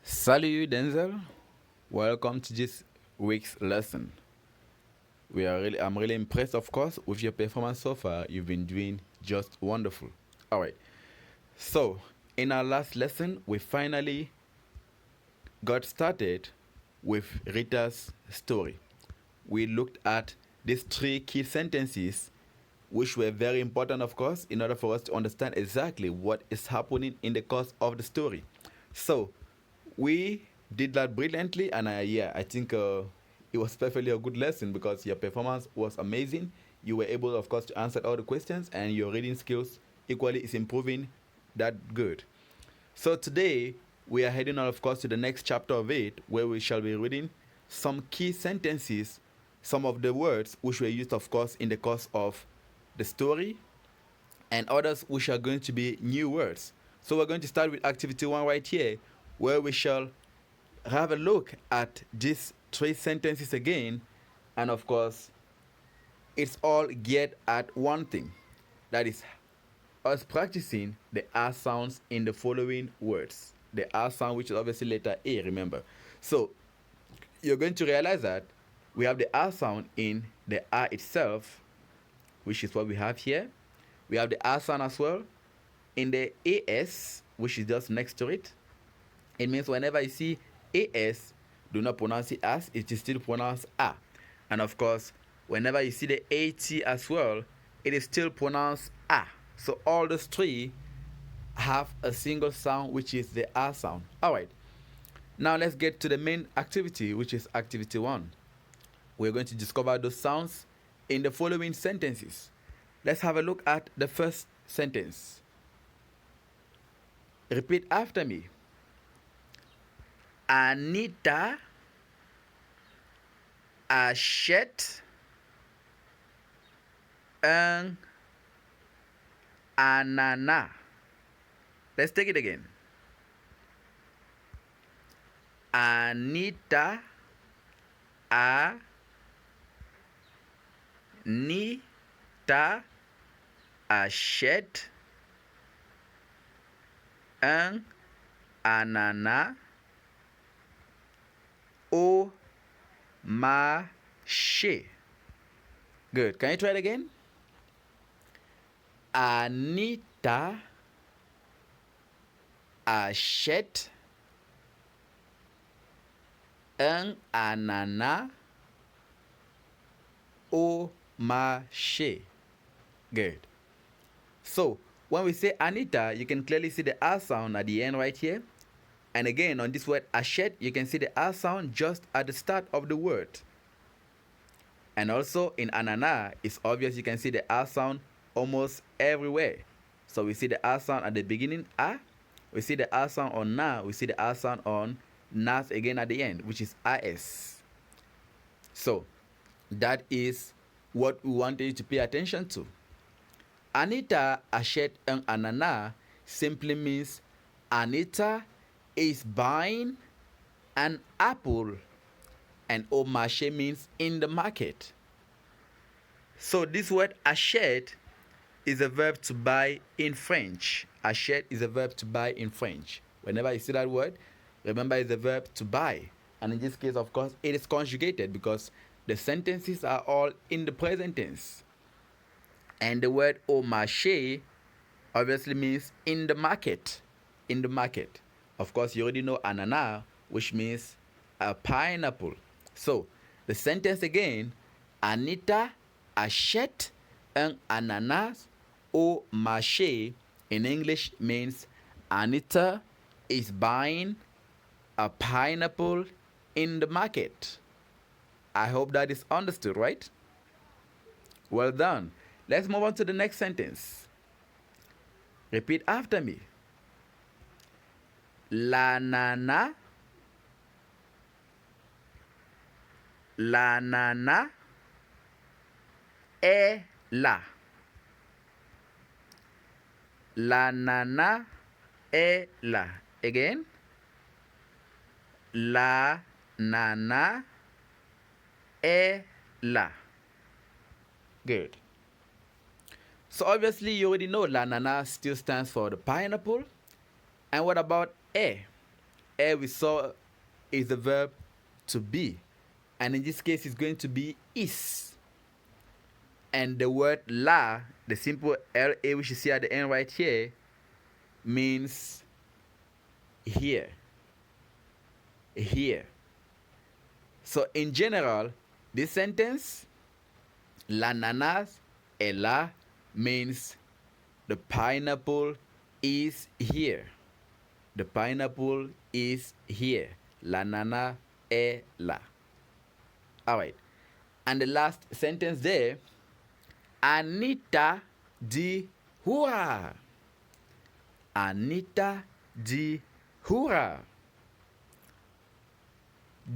Salut Denzel, welcome to this week's lesson. I'm really impressed, of course, with your performance so far. You've been doing just wonderful. All right. So, in our last lesson, we finally got started with Rita's story. We looked at these three key sentences, which were very important, of course, in order for us to understand exactly what is happening in the course of the story. So, we did that brilliantly, and I think it was perfectly a good lesson because your performance was amazing. You were able, of course, to answer all the questions, and your reading skills equally is improving that good. So today we are heading on, of course, to the next chapter of it, where we shall be reading some key sentences, some of the words which were used, of course, in the course of the story, and others which are going to be new words. So we're going to start with activity one right here, where we shall have a look at these three sentences again, and of course, it's all geared at one thing, that is us practicing the R sounds in the following words. The R sound, which is obviously letter A, remember. So you're going to realize that we have the R sound in the R itself, which is what we have here. We have the R sound as well in the AS, which is just next to it. It means whenever you see AS, do not pronounce it as, it is still pronounced A. And of course, whenever you see the AT as well, it is still pronounced A. So all those three have a single sound, which is the R sound. Alright, now let's get to the main activity, which is activity one. We're going to discover those sounds in the following sentences. Let's have a look at the first sentence. Repeat after me. Anita achète un ananas. Let's take it again. Anita achète un ananas au marché. Good. Can you try it again? Anita achète un ananas au marché. Good. So, when we say Anita, you can clearly see the R sound at the end right here. And again, on this word achète, you can see the R sound just at the start of the word. And also in anana, it's obvious you can see the R sound almost everywhere. So we see the R sound at the beginning, A. We see the R sound on na. We see the R sound on nas again at the end, which is as. So that is what we wanted you to pay attention to. Anita achète un ananas simply means Anita is buying an apple, and au marché means in the market. So this word achète is a verb to buy in French. Achète is a verb to buy in French. Whenever you see that word, remember it's a verb to buy. And in this case, of course, it is conjugated because the sentences are all in the present tense. And the word au marché obviously means in the market. In the market. Of course, you already know ananas, which means a pineapple. So, the sentence again, Anita achète un ananas au marché, in English means Anita is buying a pineapple in the market. I hope that is understood, right? Well done. Let's move on to the next sentence. Repeat after me. La nana est là. La nana est là. Again. La nana est là. Good. So obviously you already know la nana still stands for the pineapple. And what about e? E we saw is the verb to be. And in this case, it's going to be is. And the word la, the simple la which you see at the end right here, means here. Here. So in general, this sentence, la nanas et la, means the pineapple is here. The pineapple is here. La nana est là. Alright. And the last sentence there, Anita dit hurrah. Anita dit hurrah.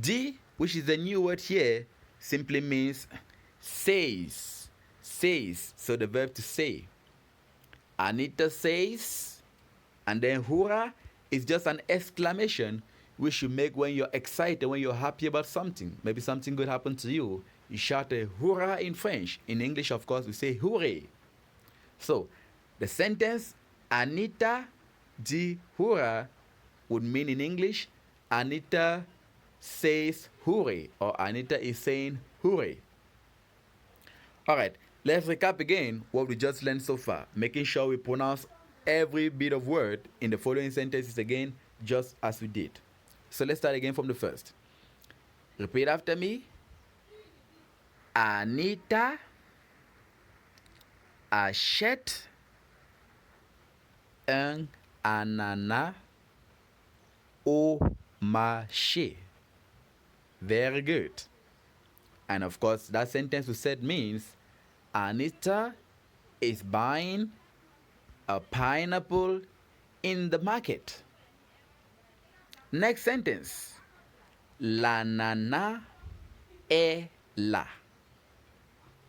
Dit, which is the new word here, simply means says. Says. So the verb to say. Anita says, and then hurrah is just an exclamation which you make when you're excited, when you're happy about something. Maybe something good happened to you. You shout a hurrah in French. In English, of course, we say hooray. So, the sentence Anita dit hurrah would mean in English, Anita says hooray, or Anita is saying hooray. Alright, let's recap again what we just learned so far, making sure we pronounce every bit of word in the following sentences again, just as we did. So let's start again from the first. Repeat after me. Anita achète un ananas au marché. Very good. And of course, that sentence we said means Anita is buying a pineapple in the market. Next sentence. La nana est là.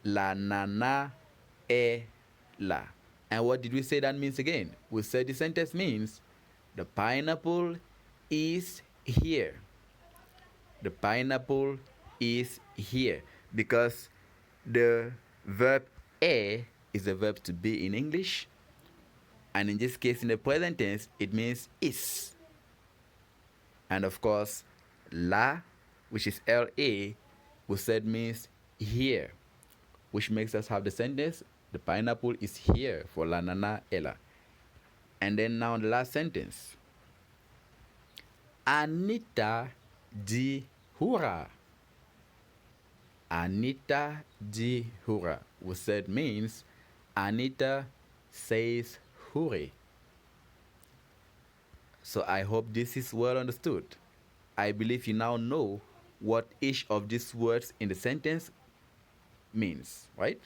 La nana est là. And what did we say that means again? We said the sentence means the pineapple is here. The pineapple is here. Because the verb est is the verb to be in English. And in this case, in the present tense, it means is. And of course, la, which is la, we said means here, which makes us have the sentence, the pineapple is here for la nana ella. And then now the last sentence. Anita dit hurrah. Anita dit hurrah. We said means Anita says hooray. So I hope this is well understood. I believe you now know what each of these words in the sentence means, right?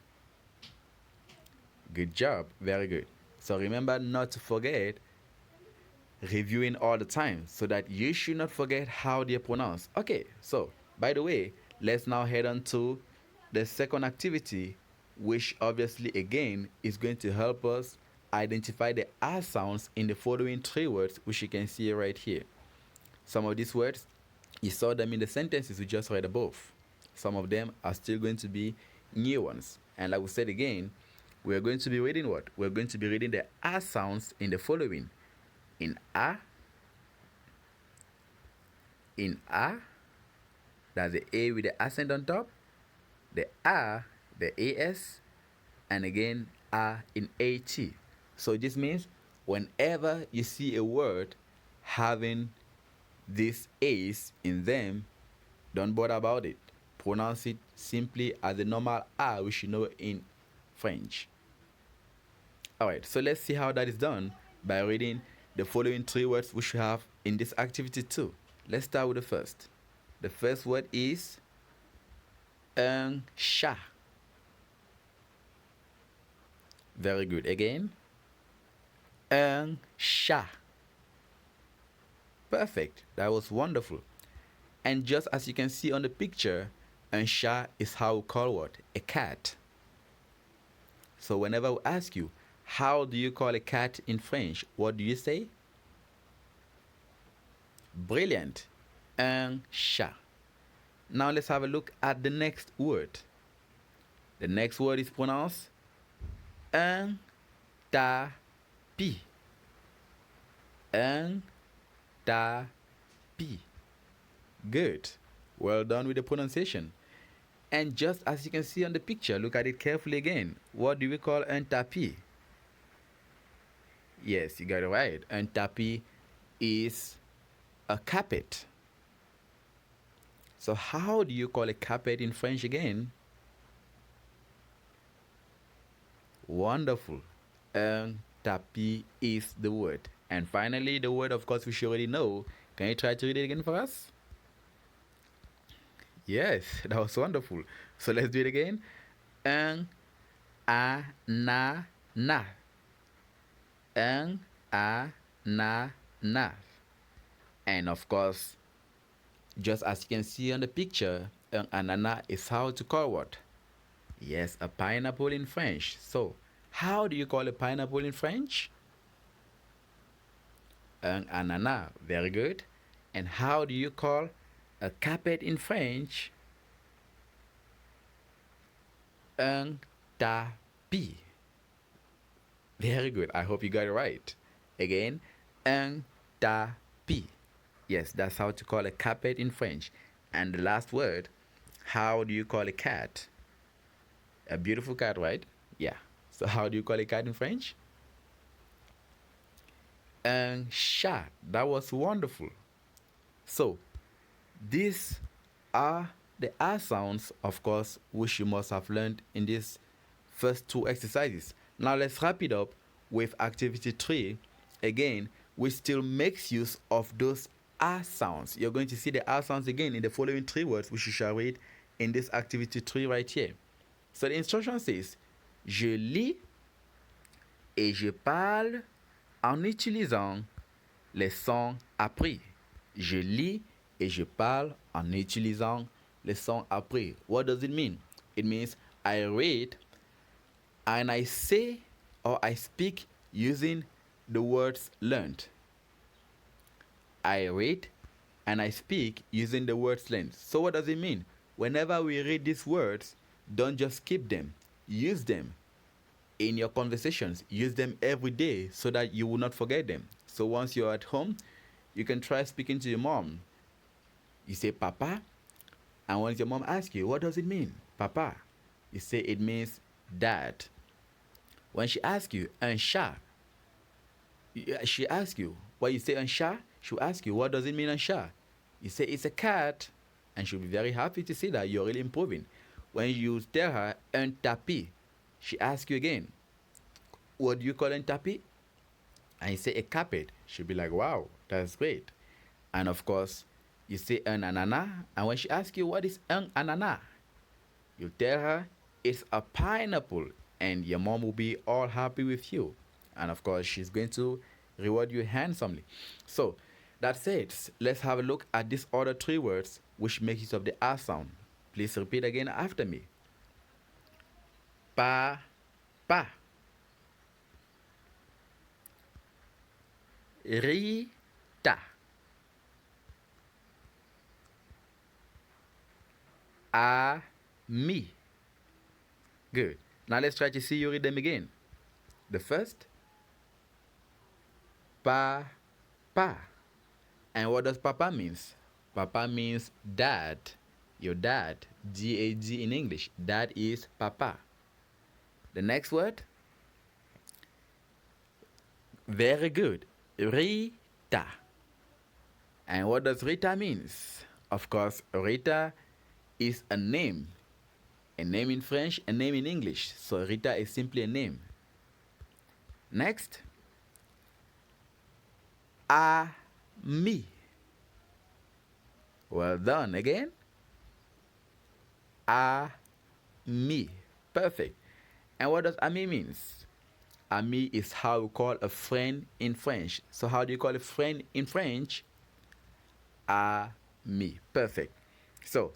Good job. Very good. So remember not to forget reviewing all the time so that you should not forget how they're pronounced. Okay, so by the way, let's now head on to the second activity, which obviously again is going to help us identify the R sounds in the following three words, which you can see right here. Some of these words, you saw them in the sentences we just read above. Some of them are still going to be new ones. And like we said again, we're going to be reading what? We're going to be reading the R sounds in the following. In A, that's the A with the accent on top, the A, the AS, and again A in AT. So this means whenever you see a word having these A's in them, don't bother about it. Pronounce it simply as the normal A which you know in French. Alright, so let's see how that is done by reading the following three words which we have in this activity too. Let's start with the first. The first word is un chat. Very good. Again. Un chat. Perfect. That was wonderful. And just as you can see on the picture, un chat is how we call what? A cat. So whenever we ask you, how do you call a cat in French? What do you say? Brilliant. Un chat. Now let's have a look at the next word. The next word is pronounced un tapis. Un tapis. tapis. Good. Well done with the pronunciation. And just as you can see on the picture, look at it carefully again. What do we call un tapis? Yes, you got it right. Un tapis is a carpet. So how do you call a carpet in French again? Wonderful. Un tapis is the word. And finally, the word, of course, which you already know. Can you try to read it again for us? Yes, that was wonderful. So let's do it again. Un ananas. Un ananas. And of course, just as you can see on the picture, un ananas is how to call what? Yes, a pineapple in French. So, how do you call a pineapple in French? Un ananas. Very good. And how do you call a carpet in French? Un tapis. Very good. I hope you got it right. Again, un tapis. Yes, that's how to call a carpet in French. And the last word, how do you call a cat? A beautiful cat, right? Yeah. So how do you call a cat in French? Un chat. That was wonderful. So, these are the R sounds, of course, which you must have learned in these first two exercises. Now let's wrap it up with activity 3. Again, which still makes use of those R sounds. You're going to see the R sounds again in the following 3 words, which you shall read in this activity 3 right here. So the instruction says, je lis et je parle en utilisant les sons appris. Je lis et je parle en utilisant les sons appris. What does it mean? It means I read and I say or I speak using the words learned. I read and I speak using the words learned. So what does it mean? Whenever we read these words, don't just keep them. Use them in your conversations. Use them every day so that you will not forget them. So once you're at home, you can try speaking to your mom. You say papa, and once your mom asks you, what does it mean, papa? You say it means dad. When she asks you, un chat, she asks you, what you say un chat, she'll ask you, what does it mean un chat? You say it's a cat, and she'll be very happy to see that you're really improving. When you tell her un tapis, she asks you again, what do you call un tapis? And you say a carpet. She'll be like, wow, that's great. And of course, you say un ananas, and when she asks you what is un ananas, you tell her it's a pineapple, and your mom will be all happy with you. And of course, she's going to reward you handsomely. So, that's it. Let's have a look at these other 3 words which make use of the R sound. Please repeat again after me. Pa, pa. Rita. Me. Good. Now let's try to see you read them again. The first, pa. And what does papa means? Papa means dad. Your dad. D-A-D in English. Dad is papa. The next word, very good. Rita. And what does Rita means? Of course, Rita is a name. A name in French, a name in English. So Rita is simply a name. Next, me. Well done. Again, me. Perfect. And what does ami means? Ami is how we call a friend in French. So how do you call a friend in French? Ami. Perfect. So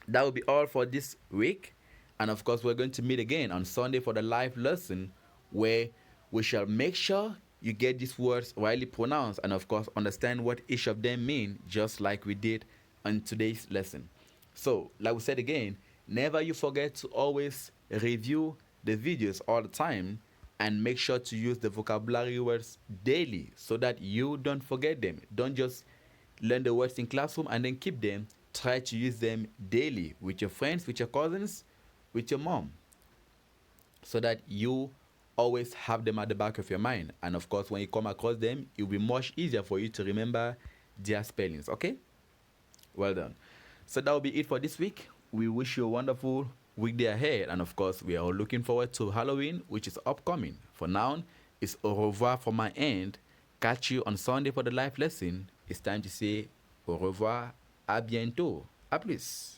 that will be all for this week. And of course, we're going to meet again on Sunday for the live lesson where we shall make sure you get these words rightly pronounced and of course understand what each of them mean, just like we did on today's lesson. So, like we said again, never you forget to always review the videos all the time and make sure to use the vocabulary words daily so that you don't forget them. Don't just Learn the words in classroom and then keep them. Try to use them daily with your friends, with your cousins, with your mom, so that you always have them at the back of your mind. And of course, when you come across them, it will be much easier for you to remember their spellings. Okay? Well done. So that will be it for this week. We wish you a wonderful weekday ahead. And of course, we are all looking forward to Halloween, which is upcoming. For now, it's au revoir from my end. Catch you on Sunday for the life lesson. It's time to say au revoir, à bientôt. À plus.